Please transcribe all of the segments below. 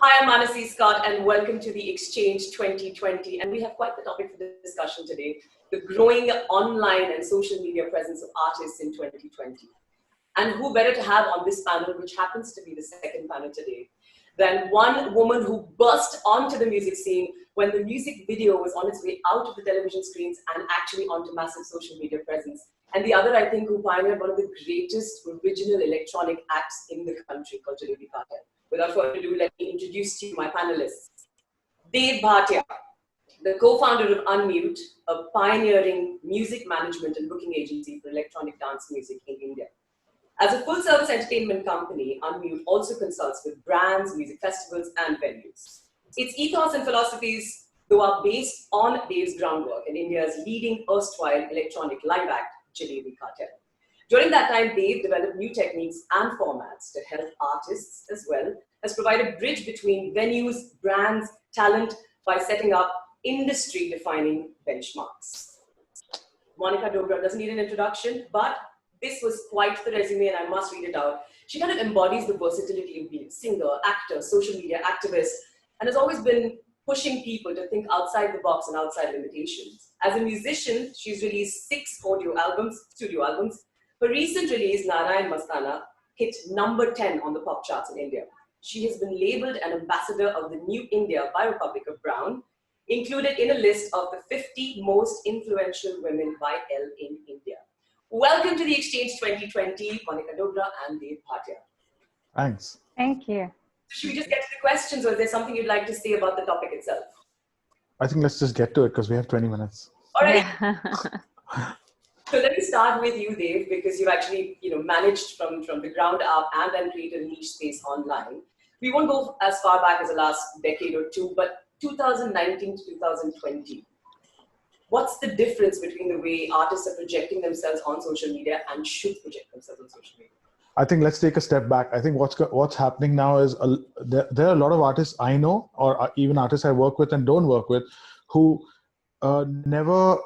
Hi, I'm Mansi Scott, and welcome to the Exchange 2020. And we have quite the topic for the discussion today, the growing online and social media presence of artists in 2020. And who better to have on this panel, which happens to be the second panel today, than one woman who burst onto the music scene when the music video was on its way out of the television screens and actually onto massive social media presence. And the other, I think, who pioneered one of the greatest original electronic acts in the country called Bhatia. Without further ado, let me introduce to you my panelists. Bhatia, the co-founder of Unmute, a pioneering music management and booking agency for electronic dance music in India. As a full-service entertainment company, Unmute also consults with brands, music festivals, and venues. Its ethos and philosophies, though, are based on Dave's groundwork in India's leading erstwhile electronic live act, Jalebi Cartel. During that time, Dave developed new techniques and formats to help artists, as well as provide a bridge between venues, brands, talent by setting up industry-defining benchmarks. Monica Dogra doesn't need an introduction, but this was quite the resume and I must read it out. She kind of embodies the versatility of being a singer, actor, social media activist, and has always been pushing people to think outside the box and outside limitations. As a musician, she's released 6 studio albums. Her recent release, Narayan Mastana, hit number 10 on the pop charts in India. She has been labeled an ambassador of the New India by Republic of Brown, included in a list of the 50 most influential women by Elle in India. Welcome to the Exchange 2020, Monica Dogra and Dave Bhatia. Thanks. Thank you. Should we just get to the questions, or is there something you'd like to say about the topic itself? I think let's just get to it because we have 20 minutes. All right. Yeah. So let me start with you, Dave, because you've actually managed from the ground up and then created a niche space online. We won't go as far back as the last decade or two, but 2019 to 2020. What's the difference between the way artists are projecting themselves on social media and should project themselves on social media? I think let's take a step back. I think what's happening now is there are a lot of artists I know, or even artists I work with and don't work with, who never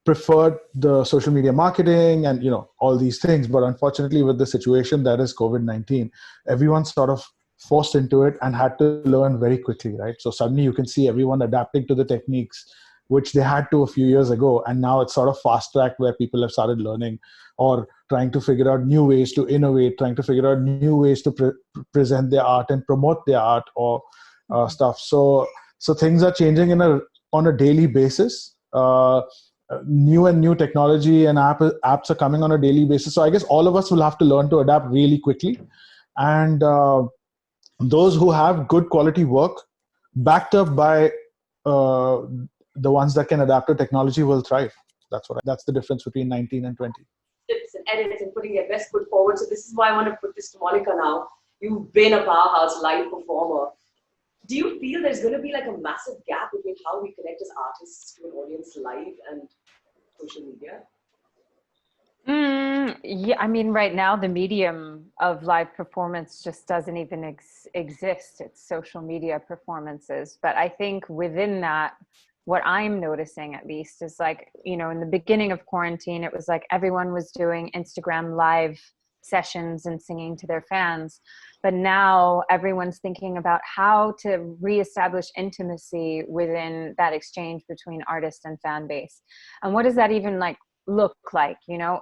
preferred the social media marketing and all these things. But unfortunately, with the situation that is COVID-19, everyone's sort of forced into it and had to learn very quickly, right? So suddenly you can see everyone adapting to the techniques which they had to a few years ago, and now it's sort of fast tracked where people have started learning or trying to figure out new ways to innovate, trying to figure out new ways to present their art and promote their art or stuff. So things are changing on a daily basis. New technology and apps are coming on a daily basis. So I guess all of us will have to learn to adapt really quickly. And those who have good quality work backed up by the ones that can adapt to technology will thrive. That's the difference between 19 and 20. Tips and edits and putting their best foot forward. So this is why I want to put this to Monica now. You've been a powerhouse live performer. Do you feel there's going to be like a massive gap between how we connect as artists to an audience live and social media? Yeah, I mean, right now the medium of live performance just doesn't even exist. It's social media performances. But I think within that, what I'm noticing at least is like, in the beginning of quarantine, it was like everyone was doing Instagram live sessions and singing to their fans. But now everyone's thinking about how to reestablish intimacy within that exchange between artist and fan base. And what does that even look like?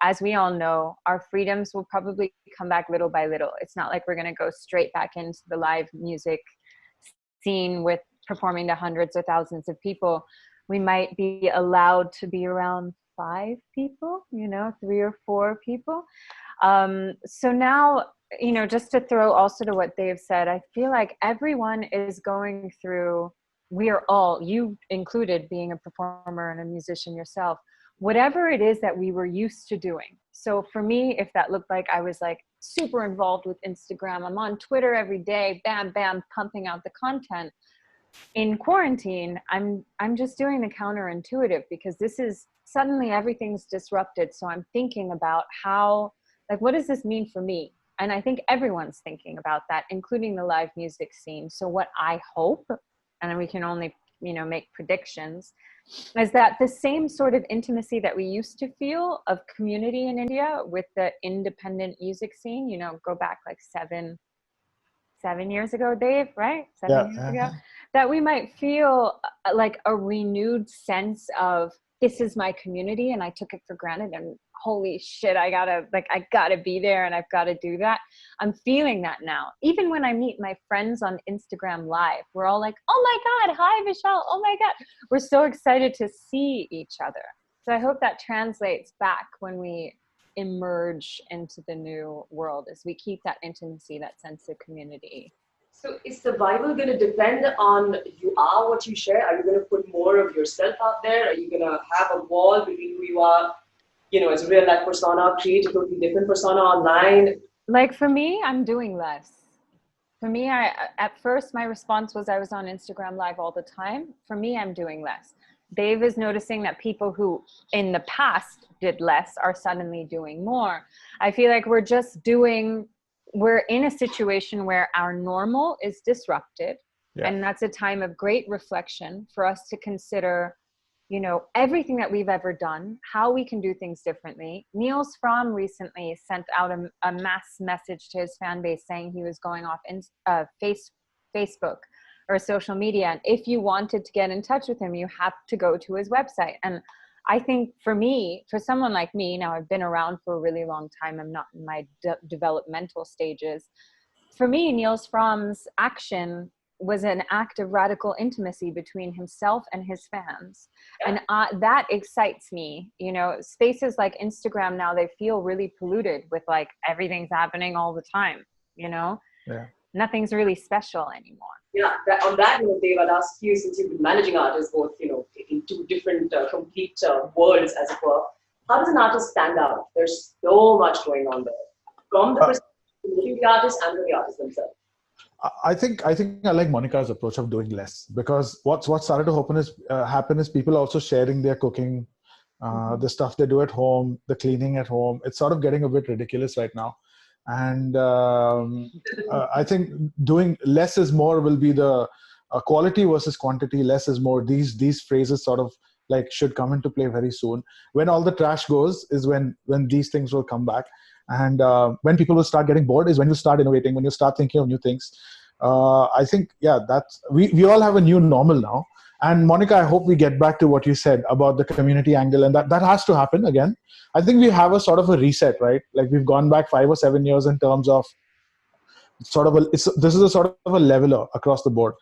As we all know, our freedoms will probably come back little by little. It's not like we're going to go straight back into the live music scene with performing to hundreds or thousands of people. We might be allowed to be around 5 people, 3 or 4 people. So now, just to throw also to what Dave said, I feel like everyone is going through, we are all, you included, being a performer and a musician yourself, whatever it is that we were used to doing. So for me, if that looked like I was like super involved with Instagram, I'm on Twitter every day, bam, bam, pumping out the content. In quarantine, I'm just doing the counterintuitive, because this is suddenly everything's disrupted. So I'm thinking about how, what does this mean for me? And I think everyone's thinking about that, including the live music scene. So what I hope, and we can only, make predictions, is that the same sort of intimacy that we used to feel of community in India with the independent music scene, go back like 7, 7 years ago, Dave, right? Yeah, 7 years ago, that we might feel like a renewed sense of, this is my community and I took it for granted, and holy shit, I gotta be there and I've got to do that. I'm feeling that now. Even when I meet my friends on Instagram Live, we're all like, oh my God, hi Vishal, oh my God. We're so excited to see each other. So I hope that translates back when we emerge into the new world, as we keep that intimacy, that sense of community. So is survival going to depend on you are what you share? Are you going to put more of yourself out there? Are you going to have a wall between who you are, as a real life persona, create a totally different persona online? Like for me, I'm doing less. For me, at first my response was I was on Instagram Live all the time. For me, I'm doing less. Dave is noticing that people who in the past did less are suddenly doing more. I feel like we're in a situation where our normal is disrupted. Yeah. And that's a time of great reflection for us to consider, everything that we've ever done, how we can do things differently. Niels Fromm recently sent out a mass message to his fan base saying he was going off in Facebook or social media. And if you wanted to get in touch with him, you have to go to his website. And I think for someone like me, now I've been around for a really long time, I'm not in my developmental stages. For me, Niels Fromm's action was an act of radical intimacy between himself and his fans. And that excites me. Spaces like Instagram now, they feel really polluted with like everything's happening all the time, Yeah. Nothing's really special anymore. Yeah, on that note, Dave, I'll ask you, since you've been managing artists both, in two different complete worlds, as it were, how does an artist stand out? There's so much going on there. From the perspective of the artist and the artist themselves. I think I like Monica's approach of doing less, because what started to happen is people also sharing their cooking, the stuff they do at home, the cleaning at home. It's sort of getting a bit ridiculous right now. And I think doing less is more will be the quality versus quantity. Less is more. These phrases sort of like should come into play very soon. When all the trash goes is when these things will come back. And when people will start getting bored is when you start innovating, when you start thinking of new things. I think, that's we all have a new normal now. And Monica, I hope we get back to what you said about the community angle, and that has to happen again. I think we have a sort of a reset, right? Like we've gone back 5 or 7 years in terms of this is a sort of a leveler across the board.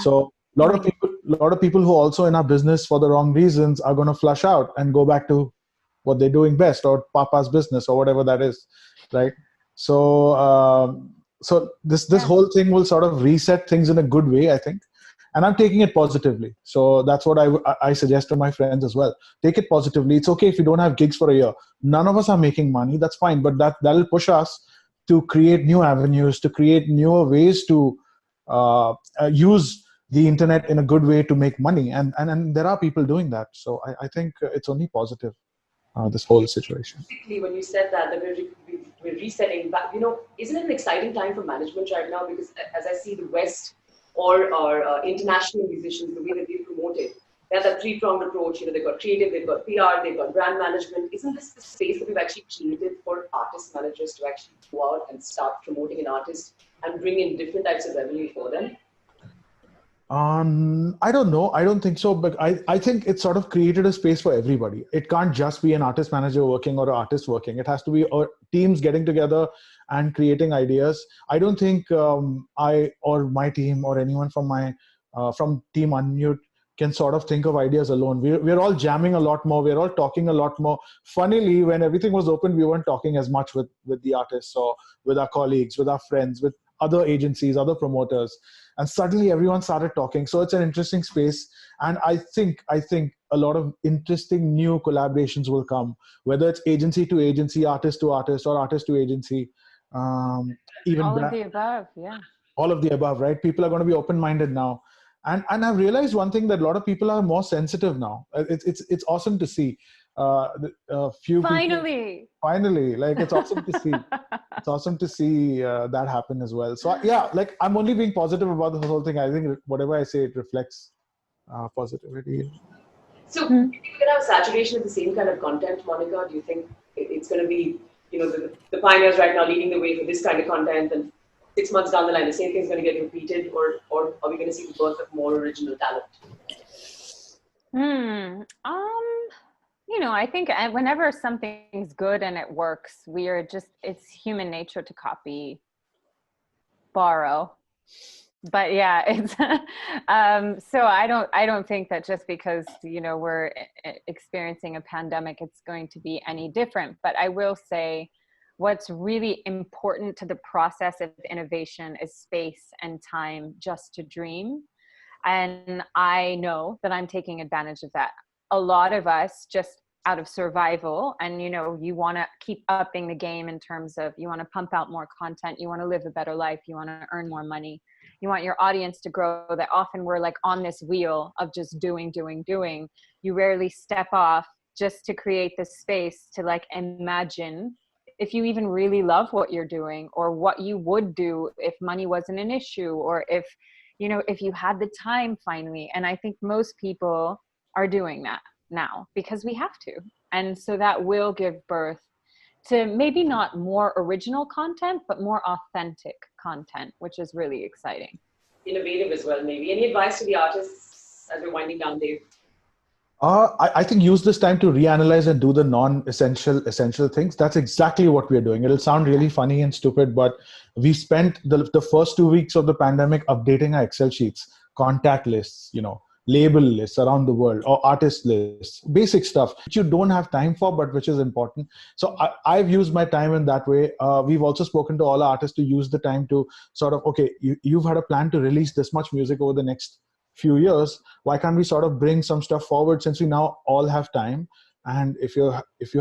So a lot of people who also in our business for the wrong reasons are going to flush out and go back to what they're doing best, or Papa's business, or whatever that is, right? So this whole thing will sort of reset things in a good way, I think. And I'm taking it positively. So that's what I suggest to my friends as well. Take it positively. It's okay if you don't have gigs for a year. None of us are making money. That's fine. But that'll push us to create new avenues, to create newer ways to use the internet in a good way to make money. And there are people doing that. So I think it's only positive, this whole situation. When you said that we're resetting back, isn't it an exciting time for management right now? Because as I see the West, or international musicians, the way that they promote it, they have that three-pronged approach. They've got creative, they've got PR, they've got brand management. Isn't this the space that we've actually created for artist managers to actually go out and start promoting an artist and bring in different types of revenue for them? I don't know. I don't think so. But I think it's sort of created a space for everybody. It can't just be an artist manager working or an artist working. It has to be teams getting together and creating ideas. I don't think I or my team or anyone from from Team Unmute can sort of think of ideas alone. We're all jamming a lot more. We're all talking a lot more. Funnily, when everything was open, we weren't talking as much with the artists or with our colleagues, with our friends, with other agencies, other promoters. And suddenly everyone started talking. So it's an interesting space. And I think a lot of interesting new collaborations will come, whether it's agency to agency, artist to artist, or artist to agency. Even all of the above, yeah. All of the above, right? People are going to be open-minded now. And I've realized one thing, that a lot of people are more sensitive now. It's awesome to see. Finally, like it's awesome to see. It's awesome to see that happen as well. So like I'm only being positive about the whole thing. I think whatever I say, it reflects positivity. So do you think we're going to have saturation of the same kind of content, Monica? Do you think it's going to be, the pioneers right now leading the way for this kind of content, and 6 months down the line, the same thing's going to get repeated, or are we going to see the birth of more original talent? I think whenever something's good and it works, it's human nature to copy, borrow. But yeah, it's so I don't think that just because we're experiencing a pandemic, it's going to be any different. But I will say, what's really important to the process of innovation is space and time just to dream. And I know that I'm taking advantage of that. A lot of us, just out of survival, and you want to keep upping the game in terms of, you want to pump out more content, you want to live a better life, you want to earn more money, you want your audience to grow, that often we're like on this wheel of just doing. You rarely step off just to create this space to like imagine if you even really love what you're doing, or what you would do if money wasn't an issue, or if you had the time finally. And I think most people are doing that now because we have to. And so that will give birth to maybe not more original content, but more authentic content, which is really exciting. Innovative as well, maybe. Any advice to the artists as we're winding down, Dave? I think use this time to reanalyze and do the essential things. That's exactly what we're doing. It'll sound really funny and stupid, but we spent the first 2 weeks of the pandemic updating our Excel sheets, contact lists, label lists around the world, or artist lists, basic stuff which you don't have time for, but which is important. So I've used my time in that way. We've also spoken to all our artists to use the time to sort of, okay, you've had a plan to release this much music over the next few years. Why can't we sort of bring some stuff forward, since we now all have time? And if you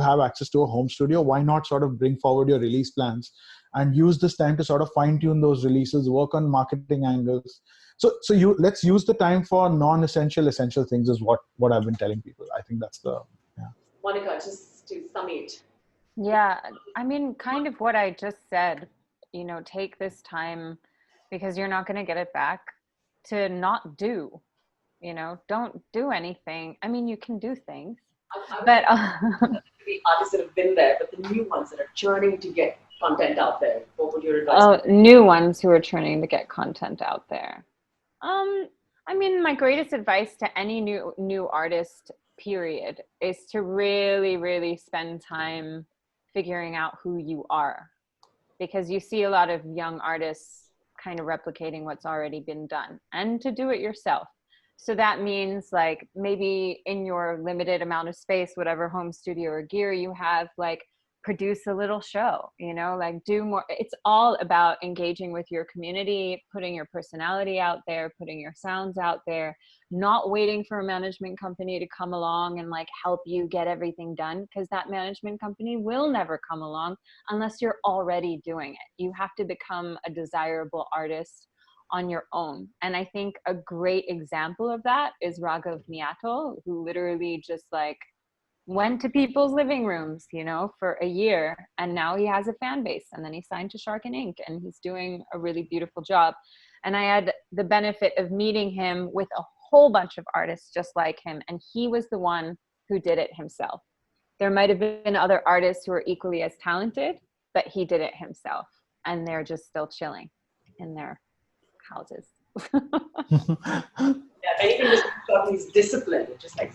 have access to a home studio, why not sort of bring forward your release plans and use this time to sort of fine tune those releases, work on marketing angles. So let's use the time for non-essential, essential things is what I've been telling people. I think that's Monica, just to sum it. Yeah, I mean, kind of what I just said, take this time, because you're not going to get it back, to not do, don't do anything. I mean, you can do things, but the artists that have been there, but the new ones that are churning to get content out there, what would your advice be? New ones who are churning to get content out there. I mean, my greatest advice to any new artist, period, is to really, really spend time figuring out who you are, because you see a lot of young artists kind of replicating what's already been done, and to do it yourself. So that means, like, maybe in your limited amount of space, whatever home studio or gear you have, like, produce a little show, like do more. It's all about engaging with your community, putting your personality out there, putting your sounds out there, not waiting for a management company to come along and like help you get everything done, because that management company will never come along unless you're already doing it. You have to become a desirable artist on your own. And I think a great example of that is Raghav Miatal, who literally just like went to people's living rooms, for a year, and now he has a fan base, and then he signed to Shark and Ink, and he's doing a really beautiful job. And I had the benefit of meeting him with a whole bunch of artists just like him, and he was the one who did it himself. There might have been other artists who are equally as talented, but he did it himself, and they're just still chilling in their houses. Yeah, anything that's about his discipline, just like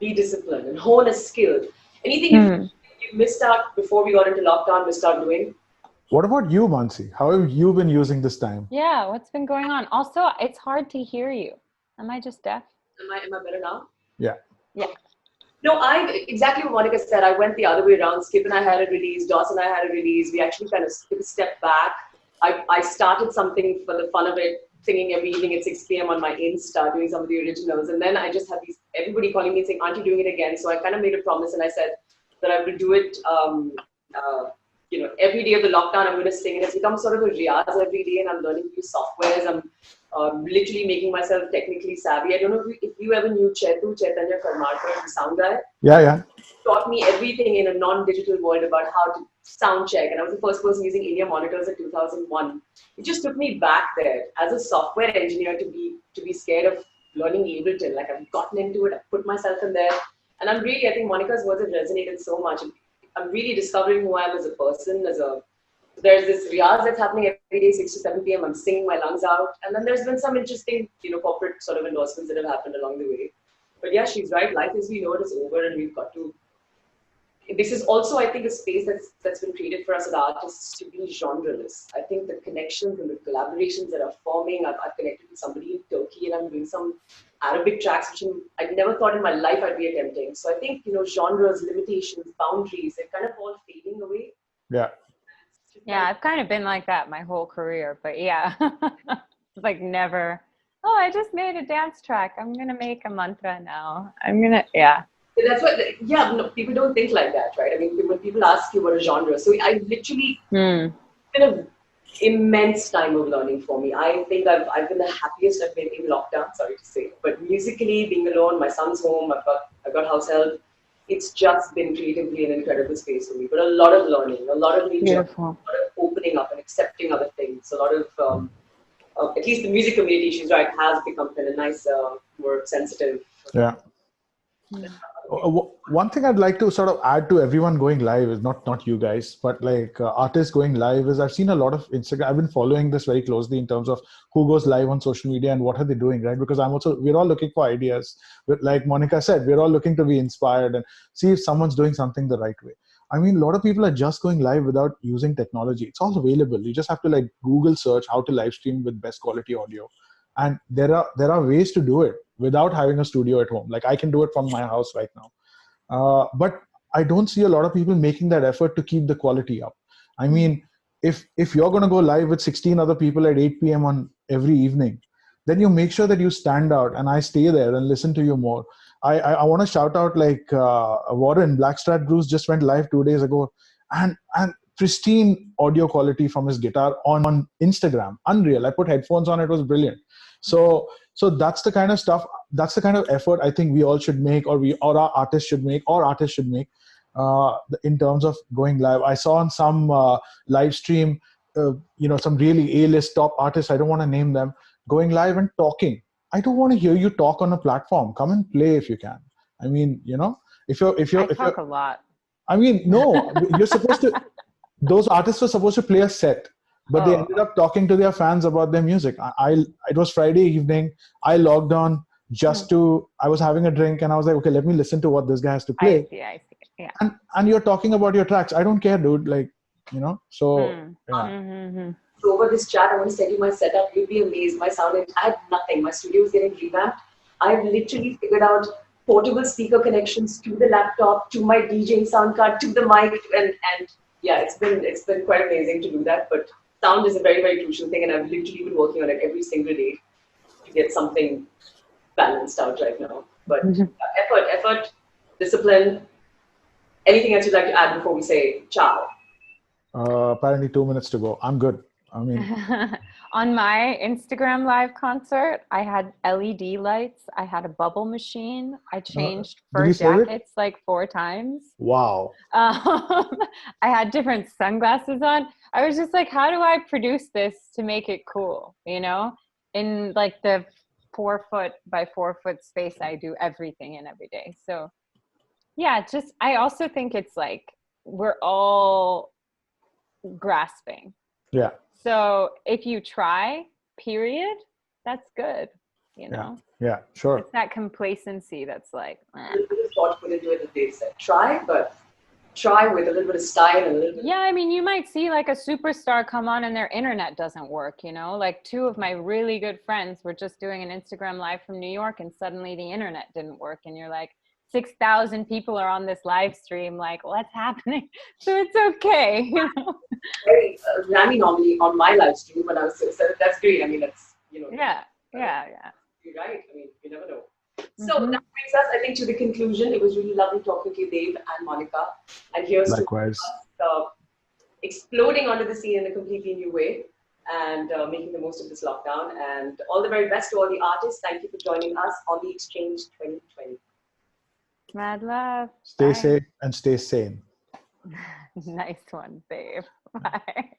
be disciplined and hone a skill. Anything you missed out before we got into lockdown, missed out doing? What about you, Mansi? How have you been using this time? Yeah, what's been going on? Also, it's hard to hear you. Am I just deaf? Am I better now? Yeah. No, exactly what Monica said. I went the other way around. Skip and I had a release. Doss and I had a release. We actually kind of took a step back. I started something for the fun of it, singing every evening at 6 p.m. on my Insta, doing some of the originals. And then I just had everybody calling me and saying, aren't you doing it again? So I kind of made a promise, and I said that I will do it, every day of the lockdown, I'm going to sing. And it's become sort of a riyaz every day, and I'm learning new softwares. I'm literally making myself technically savvy. I don't know if you ever knew Chaitanya Karmarkar, the sound guy. Yeah. Taught me everything in a non-digital world about how to sound check, and I was the first person using in-ear monitors in 2001. It just took me back there as a software engineer to be scared of learning Ableton. Like, I've gotten into it, I've put myself in there, and I think Monica's words have resonated so much. I'm really discovering who I am as a person, as a There's this riyaz that's happening every day, 6 to 7 p.m. I'm singing my lungs out. And then there's been some interesting, corporate sort of endorsements that have happened along the way. But yeah, she's right. Life as we know it is over, and we've got to. This is also, I think, a space that's been created for us as artists to be genreless. I think the connections and the collaborations that are forming. I've connected with somebody in Turkey, and I'm doing some Arabic tracks, which I never thought in my life I'd be attempting. So I think, genres, limitations, boundaries, they're kind of all fading away. Yeah. Yeah, I've kind of been like that my whole career, but yeah, like never. Oh, I just made a dance track. I'm gonna make a mantra now. Yeah. That's what, no, people don't think like that, right? I mean, when people ask you what a genre, so I literally, been an immense time of learning for me. I think I've been the happiest I've been in lockdown, sorry to say, but musically, being alone, my son's home, I've got house help. It's just been creatively an incredible space for me, but a lot of learning, a lot of nature, a lot of opening up and accepting other things, a lot of, at least the music community, she's right, has become kind of nice, more sensitive. Yeah. One thing I'd like to sort of add to everyone going live is not you guys, but like artists going live is I've seen a lot of Instagram. I've been following this very closely in terms of who goes live on social media and what are they doing, right? Because we're all looking for ideas. But like Monica said, we're all looking to be inspired and see if someone's doing something the right way. I mean, a lot of people are just going live without using technology. It's all available. You just have to like Google search how to live stream with best quality audio. And there are ways to do it without having a studio at home. Like I can do it from my house right now. But I don't see a lot of people making that effort to keep the quality up. I mean, if you're going to go live with 16 other people at 8 p.m. on every evening, then you make sure that you stand out and I stay there and listen to you more. I want to shout out like Warren, Blackstrat Bruce just went live 2 days ago and pristine audio quality from his guitar on Instagram. Unreal. I put headphones on, it was brilliant. So that's the kind of stuff, that's the kind of effort I think we all should make, or our artists should make, in terms of going live. I saw on some live stream, some really A-list top artists, I don't want to name them, going live and talking. I don't want to hear you talk on a platform. Come and play if you can. I mean, if you're talk a lot. I mean, no, you're supposed to. Those artists were supposed to play a set, but they ended up talking to their fans about their music. It was Friday evening. I logged on I was having a drink and I was like, okay, let me listen to what this guy has to play. I see. Yeah. And you're talking about your tracks. I don't care, dude. Like, so yeah. Mm-hmm. So over this chat, I want to send you my setup. You'll be amazed. I had nothing. My studio was getting revamped. I've literally figured out portable speaker connections to the laptop, to my DJing sound card, to the mic, and yeah, it's been quite amazing to do that. But sound is a very, very crucial thing, and I've literally been working on it every single day to get something balanced out right now. But effort, discipline. Anything else you'd like to add before we say ciao? Apparently 2 minutes to go. I'm good. I mean, on my Instagram live concert, I had LED lights. I had a bubble machine. I changed fur jackets like 4 times. Wow. I had different sunglasses on. I was just like, how do I produce this to make it cool? In like the 4 foot by 4 foot space, I do everything in every day. So yeah, I also think it's like, we're all grasping. Yeah. So if you try, period, that's good, Yeah, sure. It's that complacency that's like, thought put into it, as they said. Try with a little bit of style and a little bit. Yeah, I mean, you might see like a superstar come on and their internet doesn't work, Like 2 of my really good friends were just doing an Instagram live from New York and suddenly the internet didn't work. And you're like, 6,000 people are on this live stream. Like, what's happening? So it's okay, Rami normally on my live stream when I was so that's great. I mean, that's Yeah. You're right. I mean, you never know. So that brings us, I think, to the conclusion. It was really lovely talking to you, Dave and Monica. And here's likewise to us, exploding onto the scene in a completely new way and making the most of this lockdown. And all the very best to all the artists. Thank you for joining us on the Exchange 2020. Mad love. Stay safe and stay sane. Nice one, Dave. Bye.